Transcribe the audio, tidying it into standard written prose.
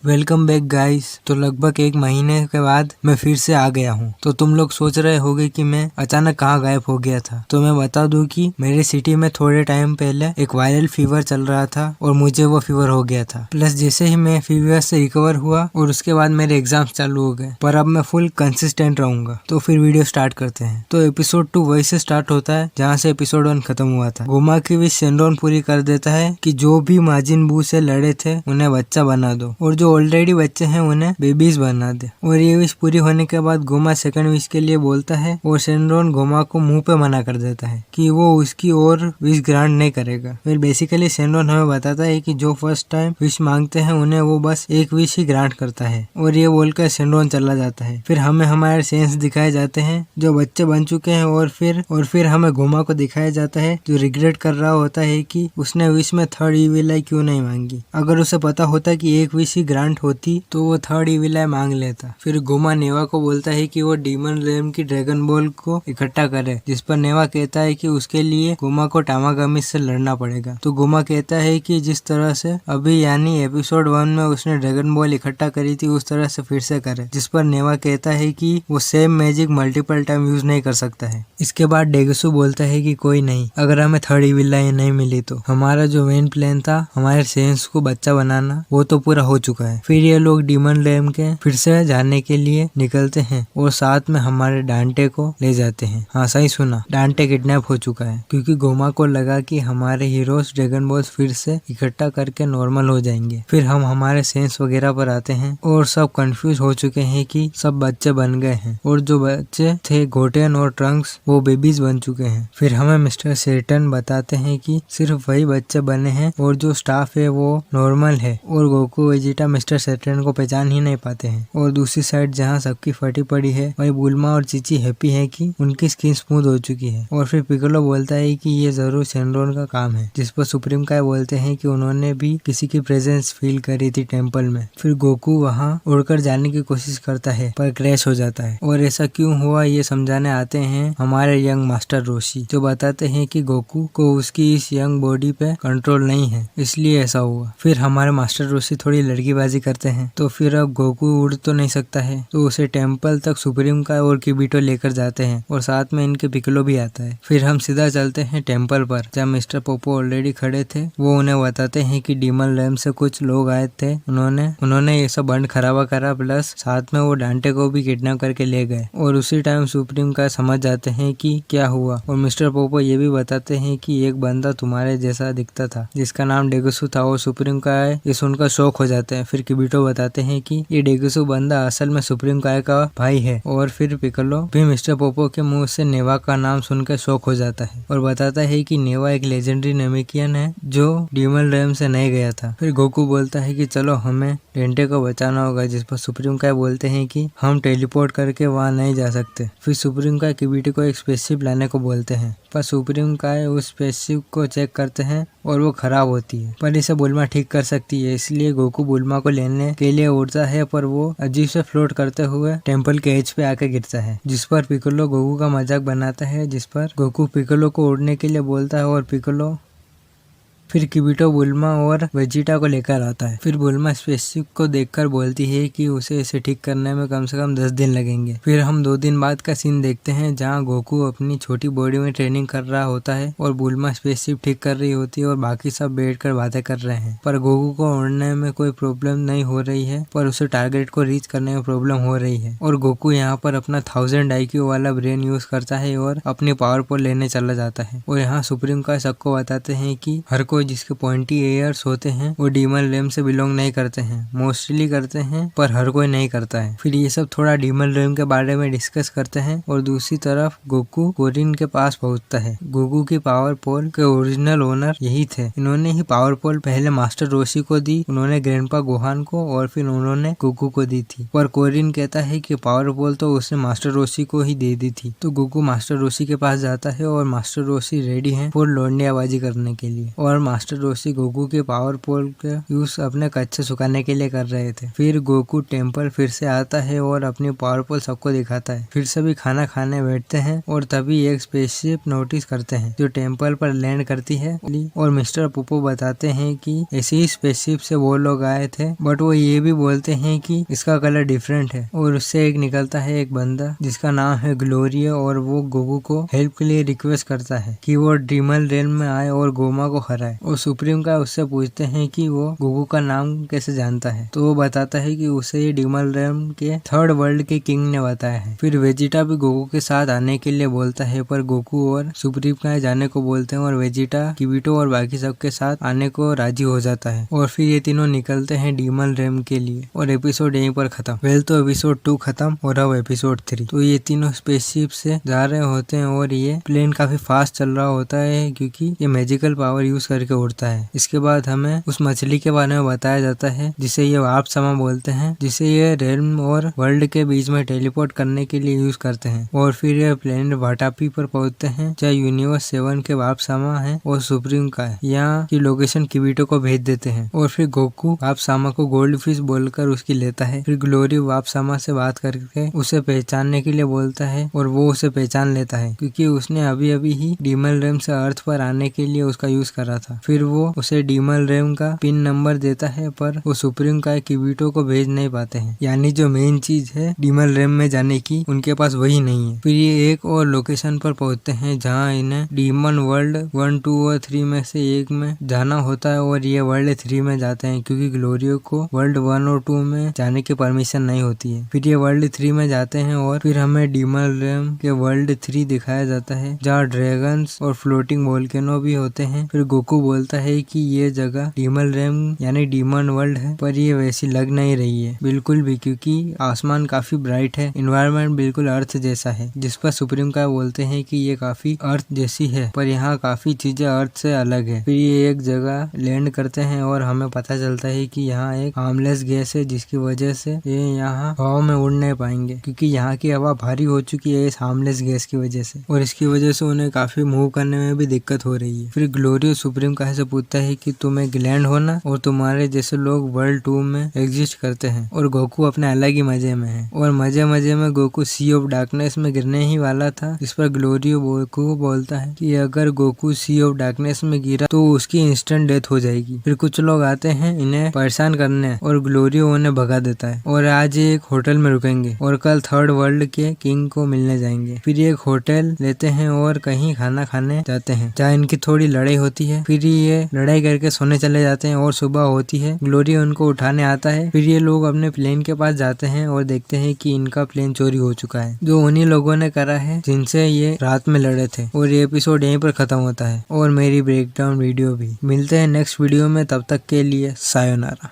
Welcome back guys. तो लगभग एक महीने के बाद मैं फिर से आ गया हूँ। तो तुम लोग सोच रहे होगे कि मैं अचानक कहाँ गायब हो गया था। तो मैं बता दूं कि मेरे सिटी में थोड़े टाइम पहले एक वायरल फीवर चल रहा था और मुझे वो फीवर हो गया था। प्लस जैसे ही मैं फीवर से रिकवर हुआ और उसके बाद मेरे एग्जाम्स चालू हो गए, पर अब मैं फुल कंसिस्टेंट रहूंगा। तो फिर वीडियो स्टार्ट करते हैं। तो एपिसोड 2 वही से स्टार्ट होता है जहाँ से एपिसोड 1 खत्म हुआ था। गोमा की विश शेनरॉन पूरी कर देता है कि जो भी माजिन बू से लड़े थे उन्हें बच्चा बना दो और जो ऑलरेडी बच्चे हैं उन्हें बेबीज बना दे। और ये विश पूरी होने के बाद गोमा सेकंड विश के लिए बोलता है और शेनरॉन गोमा को मुंह पे मना कर देता है कि वो उसकी और विश ग्रांट नहीं करेगा। फिर बेसिकली शेनरॉन हमें बताता है कि जो फर्स्ट टाइम विश मांगते हैं उन्हें वो बस एक विश ही ग्रांट करता है और ये बोलकर शेनरॉन चला जाता है। फिर हमें हमारे सेंस दिखाए जाते हैं जो बच्चे बन चुके हैं और फिर हमें गोमा को दिखाया जाता है जो रिग्रेट कर रहा होता है कि उसने विश में थर्ड इविल आई क्यों नहीं मांगी। अगर उसे पता होता कि एक विश ही ग्रांट होती तो वो थर्ड इविल आई मांग लेता। फिर गोमा नेवा को बोलता है कि वो डीमन रेम की ड्रैगन बॉल को इकट्ठा करे, जिस पर नेवा कहता है कि उसके लिए गोमा को टामागामी से लड़ना पड़ेगा। तो गोमा कहता है कि जिस तरह से अभी यानी एपिसोड 1 में उसने ड्रैगन बॉल इकट्ठा करी थी उस तरह से फिर से करे, जिस पर नेवा कहता है कि वो same magic multiple time use नहीं कर सकता है। इसके बाद डेगसू बोलता है कि कोई नहीं, अगर हमें थर्ड इविल आई नहीं मिली तो हमारा जो मेन प्लान था हमारे सेंस को बच्चा बनाना वो तो पूरा हो चुका है। फिर ये लोग डीमन रेम के फिर से जाने के लिए निकलते हैं और साथ में हमारे डांटे को ले जाते हैं। हाँ सही सुना, डांटे किडनैप हो चुका है क्योंकि गोमा को लगा कि हमारे हीरोज ड्रैगन बॉल्स फिर से इकट्ठा करके नॉर्मल हो जाएंगे। फिर हम हमारे सेंस वगैरह पर आते हैं और सब कंफ्यूज हो चुके हैं कि सब बच्चे बन गए हैं और जो बच्चे थे गोटेन और ट्रंक्स वो बेबीज बन चुके हैं। फिर हमें मिस्टर सेटन बताते हैं कि सिर्फ वही बच्चे बने हैं और जो स्टाफ है वो नॉर्मल है और गोकू वेजिटा मिस्टर सेटन को पहचान ही नहीं पाते हैं। और दूसरी साइड जहाँ सबकी फटी पड़ी है वही बुल्मा और चीची हैप्पी है कि उनकी स्किन स्मूथ हो चुकी है। और फिर पिकोलो बोलता है कि ये जरूर शेनरॉन का काम है, जिस पर सुप्रीम काय बोलते हैं कि उन्होंने भी किसी की प्रेजेंस फील करी थी टेम्पल में। फिर गोकू वहाँ उड़कर जाने की कोशिश करता है पर क्रैश हो जाता है और ऐसा क्यों हुआ ये समझाने आते हैं हमारे यंग मास्टर रोशी, जो बताते हैं कि गोकू को उसकी इस यंग बॉडी पे कंट्रोल नहीं है इसलिए ऐसा हुआ। फिर हमारे मास्टर रोशी थोड़ी लड़कीबाजी करते हैं। तो फिर अब गोकू उड़ तो नहीं सकता है तो उसे टेम्पल तक सुप्रीम का और किबिटो लेकर जाते हैं और साथ में इनके पिकलो भी आता है। फिर हम सीधा चलते हैं टेम्पल पर जहाँ मिस्टर पोपो ऑलरेडी खड़े थे। वो उन्हें बताते हैं कि डीमन रैम से कुछ लोग आए थे, उन्होंने ये सब बंड खराबा करा, प्लस साथ में वो डांटे को भी किडनैप करके ले गए। और उसी टाइम सुप्रीम का समझ जाते हैं कि क्या हुआ और मिस्टर पोपो ये भी बताते हैं कि एक बंदा तुम्हारे जैसा दिखता था जिसका नाम डेगसू था और सुप्रीम का ये सुनकर शौक हो जाते हैं। फिर किबिटो बताते हैं कि ये डेगसू बंदा असल में सुप्रीम काय का भाई है। और फिर पिकलो भी मिस्टर पोपो के मुंह से नेवा का नाम सुनकर शौक हो जाता है और बताता है कि नेवा एक लेजेंडरी नेमेकियन है जो डीमन रेम से नहीं गया था। फिर गोकू बोलता है कि चलो हमें डेंटे को बचाना होगा, जिस पर सुप्रीम काय बोलते हैं कि हम टेलीपोर्ट करके वहाँ नहीं जा सकते। फिर सुप्रीम काय किबिटो को एक स्पेसशिप लाने को बोलते हैं पर सुप्रीम काय उस स्पेसशिप को चेक करते हैं और वो खराब होती है, पर इसे बुल्मा ठीक कर सकती है। इसलिए गोकू बुल्मा को लेने के लिए उड़ता है पर वो अजीब से फ्लोट करते हुए टेम्पल के एज पे आके गिरता है, जिस पर पिकोलो गोकू का मजाक बनाता है, जिस पर गोकू पिकोलो को उड़ने के लिए बोलता है और पिकोलो फिर किबिटो बुल्मा और वेजिटा को लेकर आता है। फिर बुल्मा स्पेसशिप को देखकर बोलती है कि उसे इसे ठीक करने में कम से कम 10 दिन लगेंगे। फिर हम 2 दिन बाद का सीन देखते हैं जहाँ गोकू अपनी छोटी बॉडी में ट्रेनिंग कर रहा होता है और बुल्मा स्पेसशिप ठीक कर रही होती है और बाकी सब बैठकर बातें कर रहे हैं। पर गोकू को उड़ने में कोई प्रॉब्लम नहीं हो रही है पर उसे टारगेट को रीच करने में प्रॉब्लम हो रही है। और गोकू यहाँ पर अपना 1000 IQ वाला ब्रेन यूज करता है और अपनी पावर को लेने चला जाता है। और यहाँ सुप्रीम का सबको बताते हैं कि हर कोई जिसके पॉइंटी एयर्स होते हैं वो डीमन रेम से बिलोंग नहीं करते हैं, मोस्टली करते हैं पर हर कोई नहीं करता है। फिर ये सब थोड़ा डीमन रेम के बारे में डिस्कस करते हैं और दूसरी तरफ गोकू कोरिन के पास पहुंचता है। गोकू की पावर पोल के ओरिजिनल ओनर यही थे, इन्होंने ही पावर पोल पहले मास्टर रोशी को दी, उन्होंने ग्रैंडपा गोहान को और फिर उन्होंने गोकू को दी थी। पर कोरिन कहता है कि पावर पोल तो उसने मास्टर रोशी को ही दे दी थी। तो गोकू मास्टर रोशी के पास जाता है और मास्टर रोशी रेडी है फुल लौंडियाबाजी करने के लिए और मास्टर रोशी गोकू के पावर पोल का यूज अपने कच्चे सुखाने के लिए कर रहे थे। फिर गोकू टेम्पल फिर से आता है और अपनी पावर पोल सबको दिखाता है। फिर सभी खाना खाने बैठते हैं और तभी एक स्पेसशिप नोटिस करते हैं जो टेम्पल पर लैंड करती है और मिस्टर पोपो बताते हैं कि ऐसी ही स्पेसशिप से वो लोग आए थे, बट वो ये भी बोलते हैं कि इसका कलर डिफरेंट है। और उससे एक निकलता है एक बंदा जिसका नाम है ग्लोरिया और वो गोकू को हेल्प के लिए रिक्वेस्ट करता है कि वो ड्रीमल रेल में आए और गोमा को हराए। और सुप्रीम का उससे पूछते हैं कि वो गोकू का नाम कैसे जानता है, तो वो बताता है कि उसे ये ड्रीमल रेल के थर्ड वर्ल्ड के किंग ने बताया है। फिर वेजिटा भी गोकू के साथ आने के लिए बोलता है, पर गोकू और सुप्रीम का जाने को बोलते हैं और वेजिटा किबिटो और बाकी सबके साथ आने को राजी हो जाता है। और फिर ये तीनों निकलते हैं ड्रीमल रेल के लिए और एपिसोड यहीं पर खत्म। वेल तो एपिसोड 2 खत्म और अब एपिसोड 3। तो ये तीनों स्पेसशिप से जा रहे होते हैं और ये प्लेन काफी फास्ट चल रहा होता है क्योंकि ये मैजिकल पावर यूज करके उड़ता है। इसके बाद हमें उस मछली के बारे में बताया जाता है जिसे ये वार्प समा बोलते हैं, जिसे ये रेल्म और वर्ल्ड के बीच में टेलीपोर्ट करने के लिए यूज करते हैं। और फिर ये प्लेन वाटापी पर पहुंचते हैं जहाँ यूनिवर्स 7 के वार्प समा है और सुप्रीम का है। यहाँ की लोकेशन किबिटो को भेज देते हैं और फिर गोकू वार्प समा को गोल्ड फिश बोलकर उसकी लेता है। फिर ग्लोरी वार्प समा से बात करके उसे पहचानने के लिए बोलता है और वो उसे पहचान लेता है क्योंकि उसने अभी अभी ही डीमल रेम से अर्थ पर आने के लिए उसका यूज करा था। फिर वो उसे डीमल रेम का पिन नंबर देता है, पर वो सुप्रीम का किबिटो को भेज नहीं पाते हैं, यानी जो मेन चीज है डीमल रेम में जाने की उनके पास वही नहीं है। फिर ये एक और लोकेशन पर पहुंचते हैं जहाँ इन्हें डीमन वर्ल्ड 1, 2 और 3 में से एक में जाना होता है और ये वर्ल्ड 3 में जाते हैं क्योंकि ग्लोरियो को वर्ल्ड 1 और 2 में जाने की परमिशन नहीं होती है। फिर ये वर्ल्ड 3 में जाते हैं और फिर हमें डीमल रेम के वर्ल्ड 3 दिखाया जाता है जहाँ ड्रैगन्स और फ्लोटिंग वोल्केनो भी होते हैं। फिर गोकू बोलता है कि ये जगह डीमल रेम यानी डीमन वर्ल्ड है, पर ये वैसी लग नहीं रही है बिल्कुल भी क्योंकि आसमान काफी ब्राइट है, इन्वायरमेंट बिल्कुल अर्थ जैसा है। जिस पर सुप्रीम का बोलते हैं कि ये काफी अर्थ जैसी है पर यहाँ काफी चीजें अर्थ से अलग है। फिर ये एक जगह लैंड करते हैं और हमें पता चलता है कि यहाँ एक हार्मलेस गैस है जिसकी वजह से ये यहाँ हवा में उड़ नहीं पाएंगे क्योंकि यहाँ की हवा भारी हो चुकी है इस हार्मलेस गैस की वजह से, और इसकी वजह से उन्हें काफी मूव करने में भी दिक्कत हो रही है। फिर ग्लोरियो सुप्रीम का से पूछता है कि तुम एक ग्लैंड हो ना और तुम्हारे जैसे लोग वर्ल्ड 2 में एग्जिस्ट करते हैं, और गोकू अपने अलग ही मजे में है। और मजे मजे में गोकू सी ऑफ डार्कनेस में गिरने ही वाला था, इस पर ग्लोरियो गोकू को बोलता है कि अगर गोकू सी ऑफ डार्कनेस में गिरा तो उसकी इंस्टेंट डेथ हो जाएगी। फिर कुछ लोग आते हैं इन्हें परेशान करने और ग्लोरियो उन्हें भगा देता है और आज एक होटल में रुकेंगे और कल थर्ड वर्ल्ड के किंग को मिलने जाएंगे। फिर एक होटल लेते हैं और कहीं खाना खाने जाते हैं जहाँ इनकी थोड़ी लड़ाई होती है। फिर ये लड़ाई करके सोने चले जाते हैं और सुबह होती है, ग्लोरियो उनको उठाने आता है। फिर ये लोग अपने प्लेन के पास जाते हैं और देखते हैं कि इनका प्लेन चोरी हो चुका है जो उन्हीं लोगों ने करा है जिनसे ये रात में लड़े थे। और ये एपिसोड यहीं पर खत्म होता है और मेरी ब्रेकडाउन वीडियो भी। मिलते हैं नेक्स्ट वीडियो में, तब तक के लिए सायोनारा।